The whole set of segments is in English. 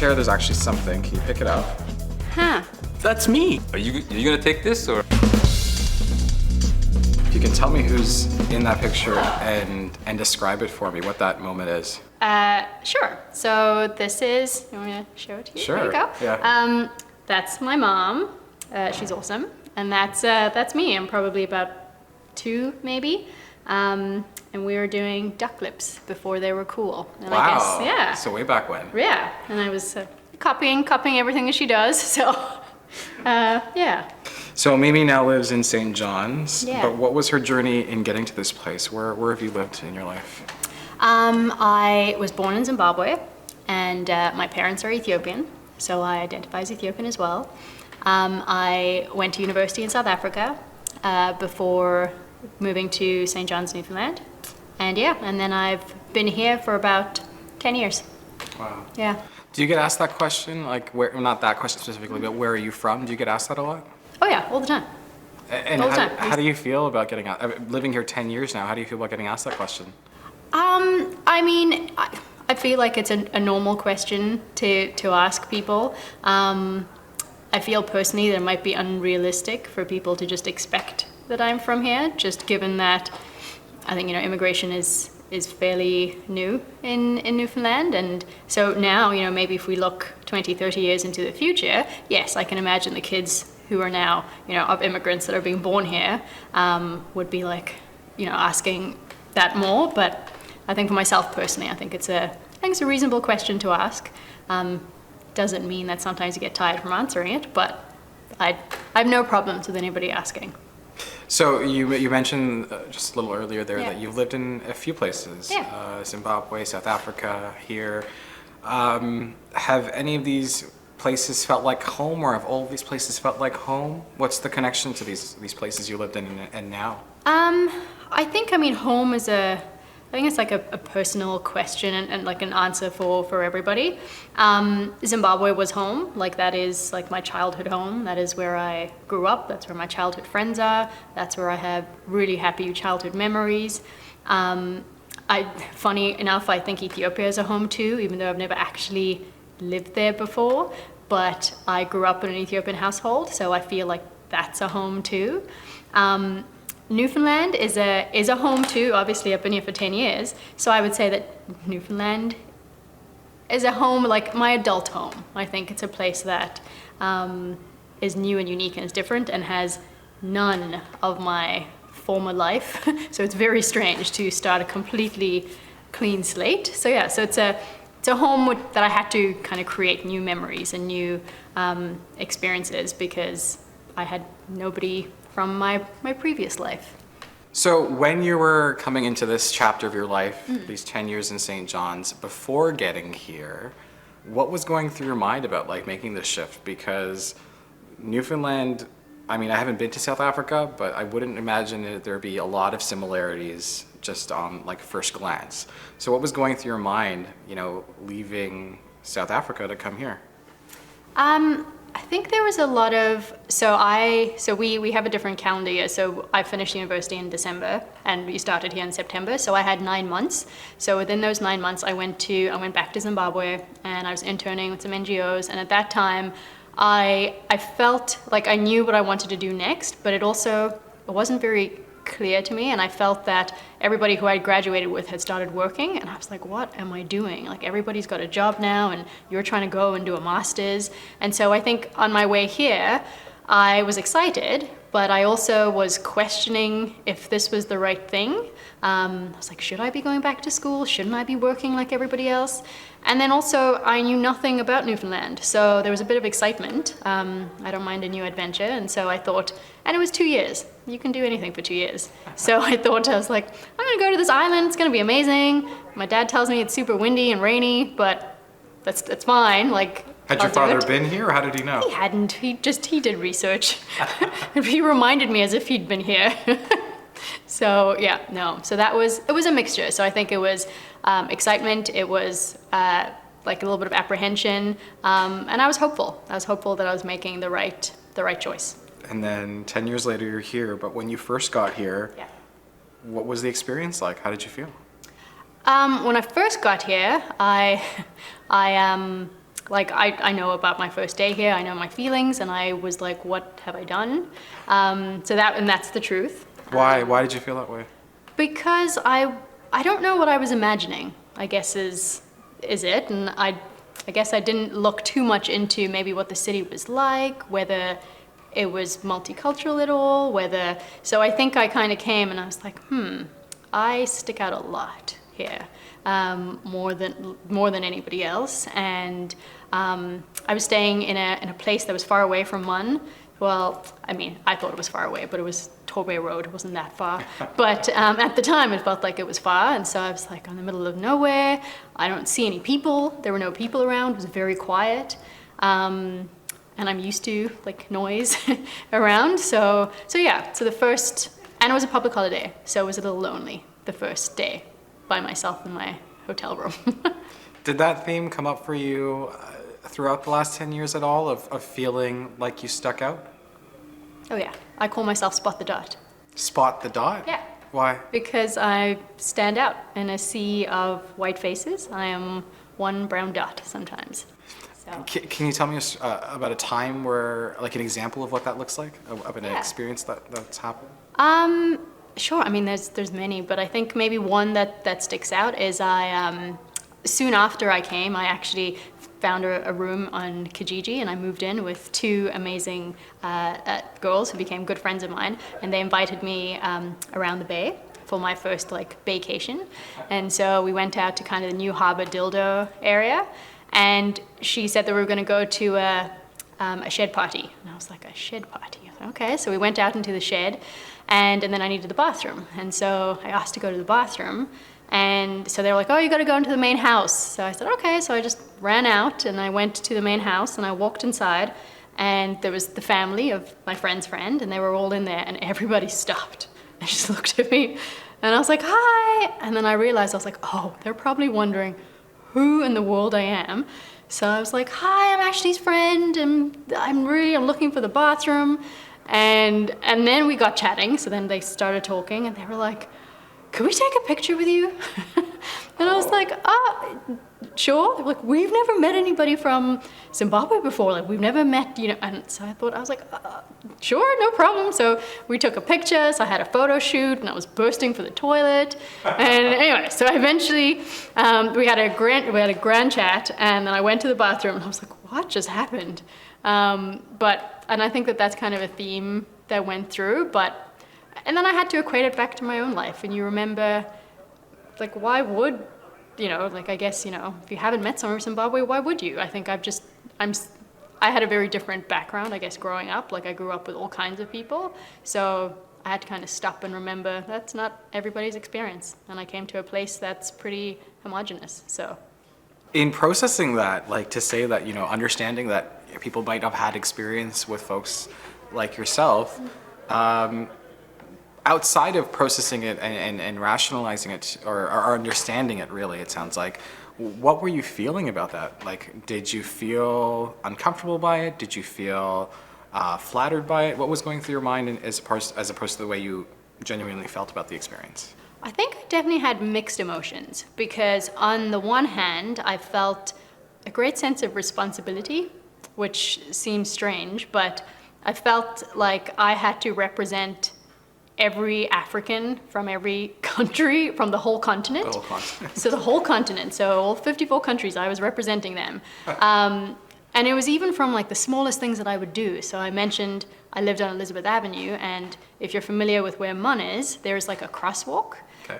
chair, there's actually something. Can you pick it up? Huh. That's me. Are you gonna take this or? If you can tell me who's in that picture and describe it for me, what that moment is. Sure. So this is, you want me to show it to you? Sure. There you go. Yeah. That's my mom. She's awesome. And that's me. I'm probably about 2 maybe. And we were doing duck lips before they were cool. And Wow. I guess, yeah. So way back when. Yeah. And I was copying everything that she does. So, yeah. So Mimi now lives in St. John's, Yeah. but what was her journey in getting to this place? Where have you lived in your life? I was born in Zimbabwe, and my parents are Ethiopian, so I identify as Ethiopian as well. I went to university in South Africa before moving to St. John's, Newfoundland. And yeah, and then I've been here for about 10 years. Wow. Yeah. Do you get asked that question? Like, where, not that question specifically, but where are you from? Do you get asked that a lot? Oh yeah, all the time. And All the time. how do you feel about getting asked? Living here 10 years now, how do you feel about getting asked that question? I mean, I feel like it's a normal question to ask people. I feel personally that it might be unrealistic for people to just expect that I'm from here, just given that I think, immigration is fairly new in Newfoundland. And so now, maybe if we look 20, 30 years into the future, yes, I can imagine the kids who are now, of immigrants that are being born here, would be like, asking that more. But I think for myself personally, I think it's a reasonable question to ask. Doesn't mean that sometimes you get tired from answering it, but I have no problems with anybody asking. So you mentioned just a little earlier there Yeah. that you've lived in a few places, Yeah. Zimbabwe, South Africa, here. Have any of these places felt like home, or have all of these places felt like home? What's the connection to these places you lived in and now? I think, home is I think it's like a personal question and like an answer for everybody. Zimbabwe was home, like that is like my childhood home. That is where I grew up. That's where my childhood friends are. That's where I have really happy childhood memories. Funny enough, I think Ethiopia is a home too, even though I've never actually lived there before. But I grew up in an Ethiopian household, so I feel like that's a home too. Newfoundland is a home too. Obviously, I've been here for 10 years, so I would say that Newfoundland is a home, like my adult home. I think it's a place that is new and unique and is different and has none of my former life. So it's very strange to start a completely clean slate. So yeah, so it's a home that I had to kind of create new memories and new experiences because I had nobody from my previous life. So when you were coming into this chapter of your life, these 10 years in St. John's, before getting here, what was going through your mind about like making this shift? Because Newfoundland, I haven't been to South Africa, but I wouldn't imagine that there'd be a lot of similarities just on like first glance. So what was going through your mind, leaving South Africa to come here? I think there was a lot of, we have a different calendar year. So I finished university in December and we started here in September. So I had 9 months. So within those 9 months, I went back to Zimbabwe and I was interning with some NGOs. And at that time, I felt like I knew what I wanted to do next, but it wasn't very clear to me. And I felt that everybody who I graduated with had started working. And I was like, what am I doing? Like everybody's got a job now and you're trying to go and do a master's. And so I think on my way here, I was excited, but I also was questioning if this was the right thing. I was like, should I be going back to school? Shouldn't I be working like everybody else? And then also, I knew nothing about Newfoundland, so there was a bit of excitement. I don't mind a new adventure, and so I thought, and it was 2 years. You can do anything for 2 years. So I was like, I'm gonna go to this island, it's gonna be amazing. My dad tells me it's super windy and rainy, but that's fine. Like, had your father been here, or how did he know? He hadn't, he did research. He reminded me as if he'd been here. So yeah, no. So it was a mixture. So I think it was excitement. It was like a little bit of apprehension, and I was hopeful. I was hopeful that I was making the right choice. And then 10 years later, you're here. But when you first got here, what was the experience like? How did you feel? When I first got here, I like I know about my first day here, I know my feelings, and I was like, what have I done? That's the truth. Why did you feel that way? Because I don't know what I was imagining, I guess is it. And I guess I didn't look too much into maybe what the city was like, whether it was multicultural at all, so I think I kind of came and I was like, I stick out a lot here, more than anybody else. And I was staying in a place that was far away from Mun. Well, I mean, I thought it was far away, but it was Torbay Road. It wasn't that far. But at the time, it felt like it was far. And so I was like in the middle of nowhere. I don't see any people. There were no people around. It was very quiet. And I'm used to like noise around. So the first, and it was a public holiday. So it was a little lonely the first day by myself in my hotel room. Did that theme come up for you throughout the last 10 years at all, of feeling like you stuck out? Oh yeah, I call myself Spot the Dot. Spot the Dot? Yeah. Why? Because I stand out in a sea of white faces. I am one brown dot sometimes. So. Can you tell me about a time where, like an example of what that looks like, of an experience that's happened? Sure, I mean there's many, but I think maybe one that sticks out is I soon after I came, I actually found a room on Kijiji, and I moved in with two amazing girls who became good friends of mine, and they invited me around the bay for my first like vacation. And so we went out to kind of the New Harbour Dildo area, and she said that we were going to go to a shed party, and I was like, a shed party? Okay, so we went out into the shed, and then I needed the bathroom, and so I asked to go to the bathroom. And so they were like, oh, you got to go into the main house. So I said, okay. So I just ran out and I went to the main house and I walked inside, and there was the family of my friend's friend, and they were all in there, and everybody stopped and just looked at me. And I was like, hi. And then I realized, I was like, oh, they're probably wondering who in the world I am. So I was like, hi, I'm Ashley's friend, and I'm looking for the bathroom. And then we got chatting. So then they started talking, and they were like, could we take a picture with you? And I was like, sure. They're like, we've never met anybody from Zimbabwe before. Like, we've never met, And so I was like, sure, no problem. So we took a picture. So I had a photo shoot, and I was bursting for the toilet. And anyway, so eventually we had a grand chat, and then I went to the bathroom, and I was like, what just happened? And I think that's kind of a theme that went through, and then I had to equate it back to my own life. And you remember, like, why would, I guess, if you haven't met someone from Zimbabwe, why would you? I think I had a very different background, I guess, growing up. Like, I grew up with all kinds of people. So I had to kind of stop and remember that's not everybody's experience. And I came to a place that's pretty homogenous, so. In processing that, like, to say that, understanding that people might have had experience with folks like yourself, outside of processing it and rationalizing it or understanding it, really, it sounds like, what were you feeling about that? Like, did you feel uncomfortable by it? Did you feel flattered by it? What was going through your mind as opposed to the way you genuinely felt about the experience? I think I definitely had mixed emotions, because on the one hand, I felt a great sense of responsibility, which seems strange, but I felt like I had to represent every African from every country, from the whole continent. The whole continent. So the whole continent, so all 54 countries, I was representing them. And it was even from like the smallest things that I would do. So I mentioned I lived on Elizabeth Avenue, and if you're familiar with where Mun is, there's like a crosswalk. Okay.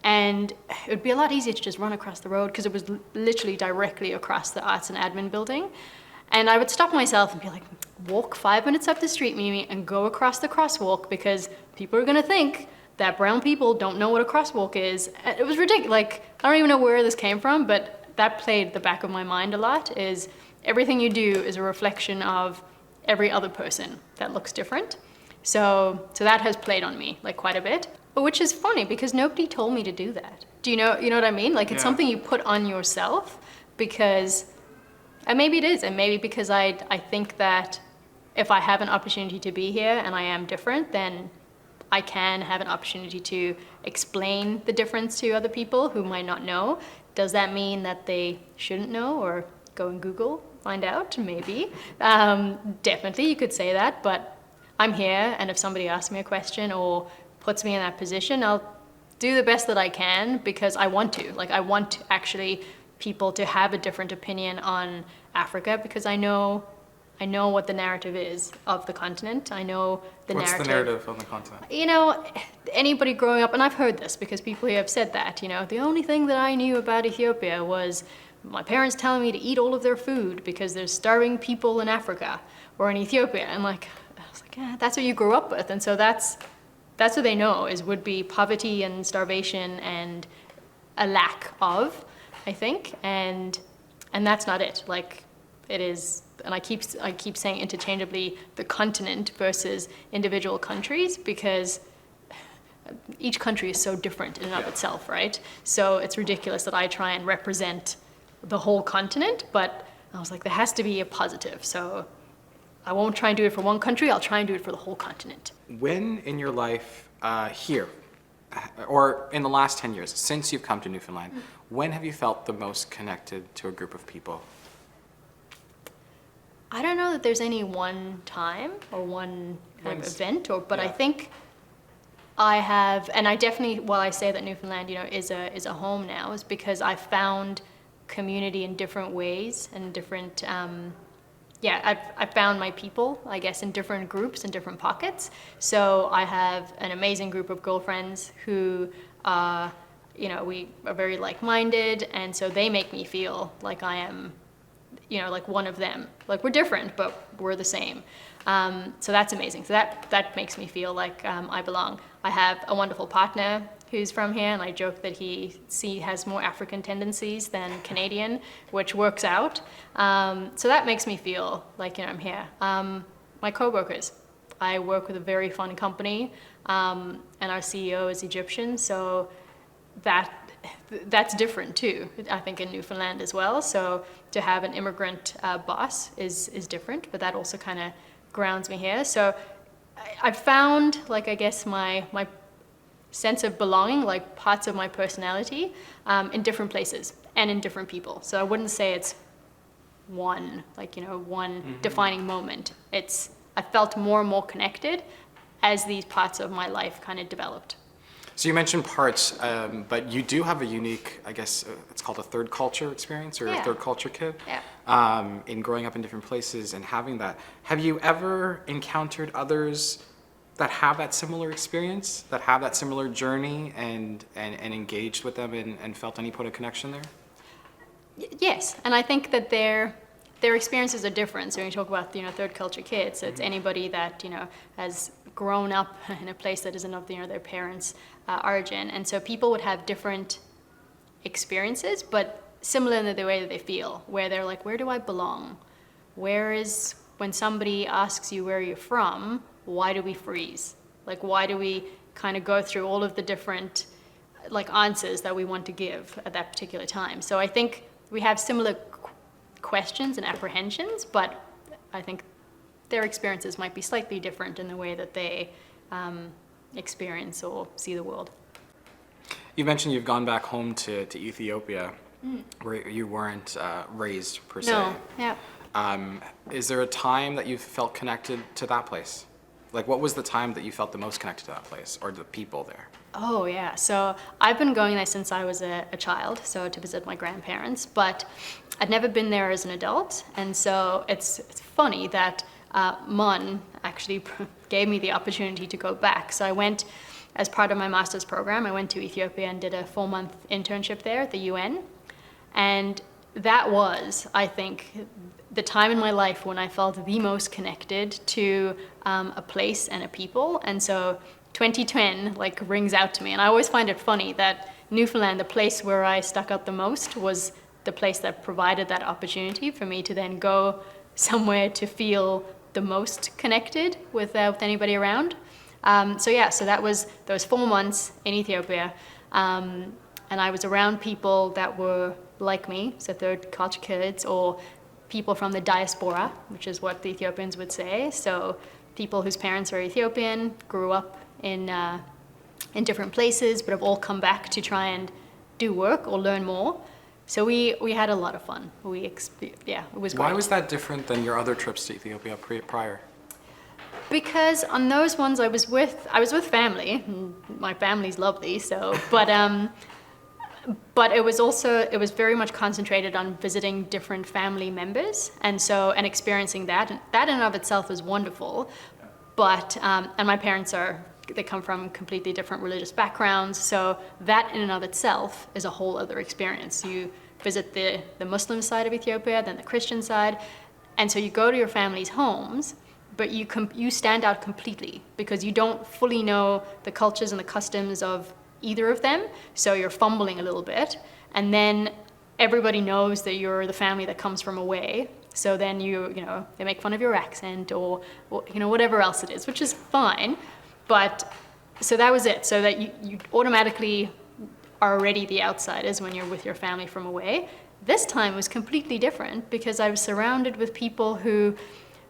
And it would be a lot easier to just run across the road, because it was literally directly across the Arts and Admin building. And I would stop myself and be like, walk 5 minutes up the street, Mimi, and go across the crosswalk, because people are going to think that brown people don't know what a crosswalk is. And it was ridiculous. Like, I don't even know where this came from, but that played the back of my mind a lot, is everything you do is a reflection of every other person that looks different. So that has played on me like quite a bit, which is funny because nobody told me to do that. Do you know what I mean? Like, it's something you put on yourself, because, and maybe it is, and maybe because I think that if I have an opportunity to be here and I am different, then I can have an opportunity to explain the difference to other people who might not know. Does that mean that they shouldn't know, or go and Google, find out, maybe. Definitely, you could say that, but I'm here, and if somebody asks me a question or puts me in that position, I'll do the best that I can because I want to. Like, I want actually people to have a different opinion on Africa because I know what the narrative is of the continent. I know the What's narrative. the narrative on the continent? You know, anybody growing up, and I've heard this because people here have said that, you know, the only thing that I knew about Ethiopia was my parents telling me to eat all of their food because there's starving people in Africa or in Ethiopia. And I was like, yeah, that's what you grew up with. And so that's what they know would be poverty and starvation and a lack of, I think. And that's not it. Like, it is, and I keep saying interchangeably the continent versus individual countries because each country is so different in and of itself, right? So it's ridiculous that I try and represent the whole continent, but I was like, there has to be a positive. So I won't try and do it for one country, I'll try and do it for the whole continent. When in your life here, or in the last 10 years, since you've come to Newfoundland, when have you felt the most connected to a group of people? I don't know that there's any one time or one kind of event, but I think I have, and I definitely, while I say that Newfoundland, you know, is a home now, is because I found community in different ways and different, I've found my people, I guess, in different groups and different pockets. So I have an amazing group of girlfriends who, you know, we are very like-minded, and so they make me feel like I am, you know, like one of them. Like, we're different, but we're the same. So that's amazing. So that makes me feel like I belong. I have a wonderful partner who's from here, and I joke that he has more African tendencies than Canadian, which works out. So that makes me feel like, you know, I'm here. My co-workers. I work with a very fun company, and our CEO is Egyptian, so that's different too, I think, in Newfoundland as well. So to have an immigrant boss is different, but that also kind of grounds me here. So I've found, like, I guess my sense of belonging, like parts of my personality, in different places and in different people. So I wouldn't say it's one, like, you know, one defining moment. I felt more and more connected as these parts of my life kind of developed. So you mentioned parts, but you do have a unique, I guess, it's called a third culture experience, or a third culture kid, in growing up in different places and having that. Have you ever encountered others that have that similar experience, that have that similar journey, and engaged with them and felt any point of connection there? Yes, and I think that their experiences are different. So when you talk about, you know, third culture kids, it's anybody that, you know, has grown up in a place that isn't of, you know, their parents' origin, and so people would have different experiences, but similar in the way that they feel, where they're like, where do I belong? When somebody asks you where you're from, why do we freeze? Like, why do we kind of go through all of the different, like, answers that we want to give at that particular time? So I think we have similar questions and apprehensions, but I think their experiences might be slightly different in the way that they experience or see the world. You mentioned you've gone back home to Ethiopia, where you weren't raised per se. No, yeah. Is there a time that you felt connected to that place? Like, what was the time that you felt the most connected to that place, or the people there? Oh, yeah. So I've been going there since I was a child, so to visit my grandparents, but I'd never been there as an adult, and so it's funny that MUN actually gave me the opportunity to go back. So I went, as part of my master's program, I went to Ethiopia and did a 4-month internship there at the UN. And that was, I think, the time in my life when I felt the most connected to a place and a people. And so 2010 like rings out to me. And I always find it funny that Newfoundland, the place where I stuck out the most, was the place that provided that opportunity for me to then go somewhere to feel the most connected with anybody around. So that was those 4 months in Ethiopia, and I was around people that were like me, so third culture kids, or people from the diaspora, which is what the Ethiopians would say. So people whose parents are Ethiopian, grew up in different places, but have all come back to try and do work or learn more. So we had a lot of fun. Yeah, it was great. Why was that different than your other trips to Ethiopia prior? Because on those ones I was with family. And my family's lovely, so but it was very much concentrated on visiting different family members, and experiencing that, and that in and of itself is wonderful. But and my parents they come from completely different religious backgrounds, so that in and of itself is a whole other experience. You visit the Muslim side of Ethiopia, then the Christian side, and so you go to your family's homes, but you stand out completely because you don't fully know the cultures and the customs of either of them, so you're fumbling a little bit, and then everybody knows that you're the family that comes from away, so then they make fun of your accent or whatever else it is, which is fine. But so that was it, so that you automatically are already the outsiders when you're with your family from away. This time was completely different because I was surrounded with people who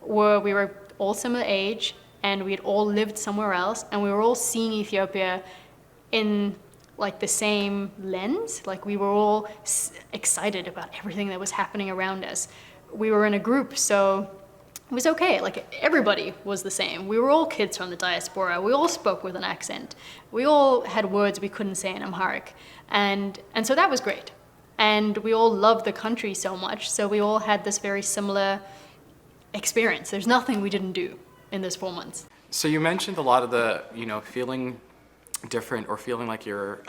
we were all similar age, and we had all lived somewhere else, and we were all seeing Ethiopia in like the same lens. Like we were all excited about everything that was happening around us. We were in a group, so it was okay. Like everybody was the same. We were all kids from the diaspora. We all spoke with an accent. We all had words we couldn't say in Amharic, and so that was great. And we all loved the country so much, so we all had this very similar experience. There's nothing we didn't do in those 4 months. So you mentioned a lot of the, feeling different or feeling like you're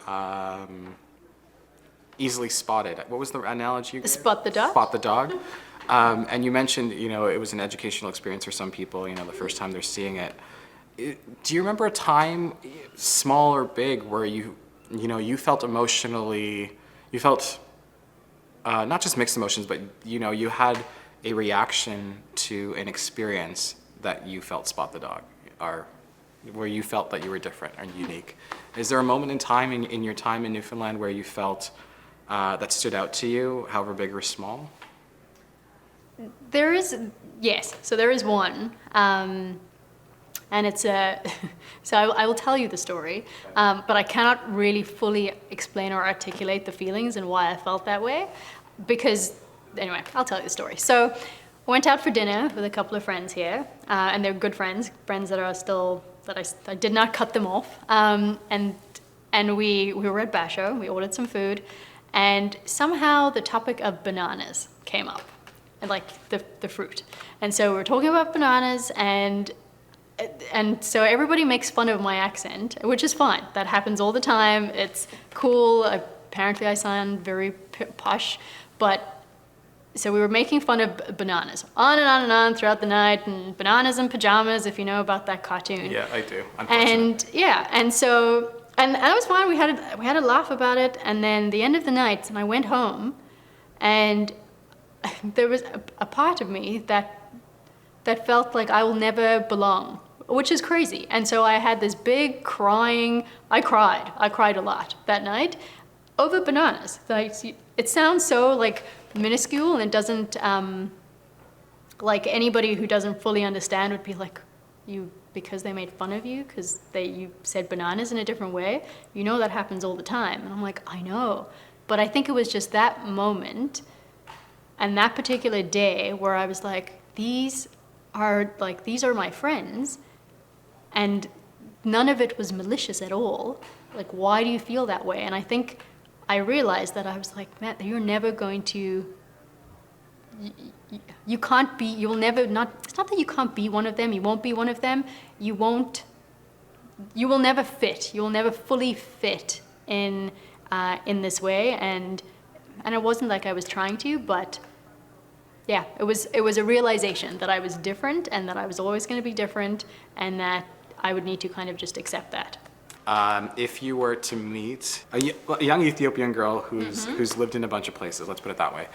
easily spotted. What was the analogy you gave? Spot the dog? Spot the dog. And you mentioned, it was an educational experience for some people, the first time they're seeing it. Do you remember a time, small or big, where you felt emotionally, not just mixed emotions, but, you had a reaction to an experience that you felt spot the dog, or where you felt that you were different and unique? Is there a moment in time in your time in Newfoundland where you felt that stood out to you, however big or small? There is, yes. So there is one, and it's so I will tell you the story, but I cannot really fully explain or articulate the feelings and why I felt that way, because anyway, I'll tell you the story. So I went out for dinner with a couple of friends here, and they're good friends that are still, that I did not cut them off, and we were at Basho. We ordered some food, and somehow the topic of bananas came up, and like the fruit. And so we were talking about bananas, and so everybody makes fun of my accent, which is fine. That happens all the time. It's cool. Apparently I sound very posh, but so we were making fun of bananas on and on and on throughout the night, and bananas in pajamas, if you know about that cartoon. Yeah, I do. And yeah, and that was fine. We had a laugh about it, and then the end of the night, and I went home, and there was a part of me that felt like I will never belong, which is crazy. And so I had this big crying. I cried a lot that night over bananas. Like, it sounds so like minuscule, and it doesn't, like anybody who doesn't fully understand would be like, because they made fun of you because you said bananas in a different way. That happens all the time. And I'm like, I know, but I think it was just that moment and that particular day where I was like, these are my friends, and none of it was malicious at all. Like, why do you feel that way? And I think I realized that I was like, Matt, you're never going to, you can't be, you'll never, it's not that you can't be one of them, you won't be one of them, you will never fit, you will never fully fit in this way. And it wasn't like I was trying to, but yeah, it was a realization that I was different, and that I was always going to be different, and that I would need to kind of just accept that. If you were to meet a young Ethiopian girl who's lived in a bunch of places, let's put it that way,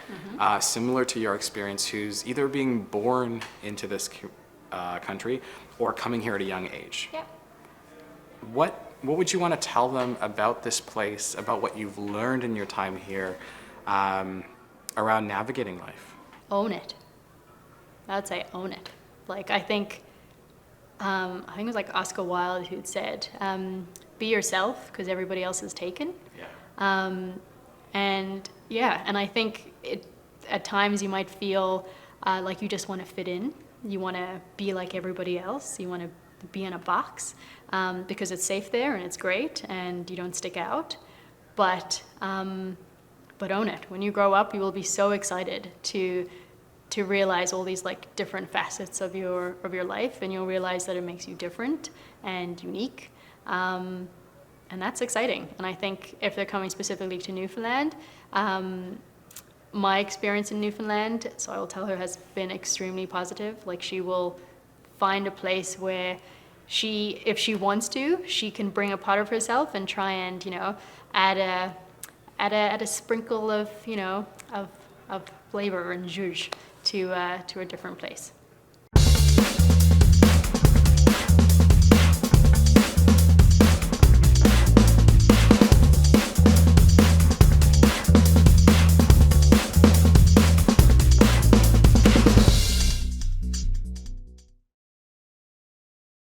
similar to your experience, who's either being born into this country or coming here at a young age, Yeah. what would you want to tell them about this place, about what you've learned in your time here, around navigating life? Own it. I would say own it. Like, I think it was like Oscar Wilde who'd said, be yourself because everybody else is taken. Yeah. And yeah, and I think at times you might feel like you just want to fit in. You want to be like everybody else. You want to be in a box because it's safe there and it's great and you don't stick out. But own it. When you grow up, you will be so excited to realize all these like different facets of your life, and you'll realize that it makes you different and unique. And that's exciting. And I think if they're coming specifically to Newfoundland, my experience in Newfoundland, so I will tell her, has been extremely positive. Like, she will find a place where if she wants to, she can bring a part of herself and try and, add a sprinkle of, of flavor and zhuzh to a different place.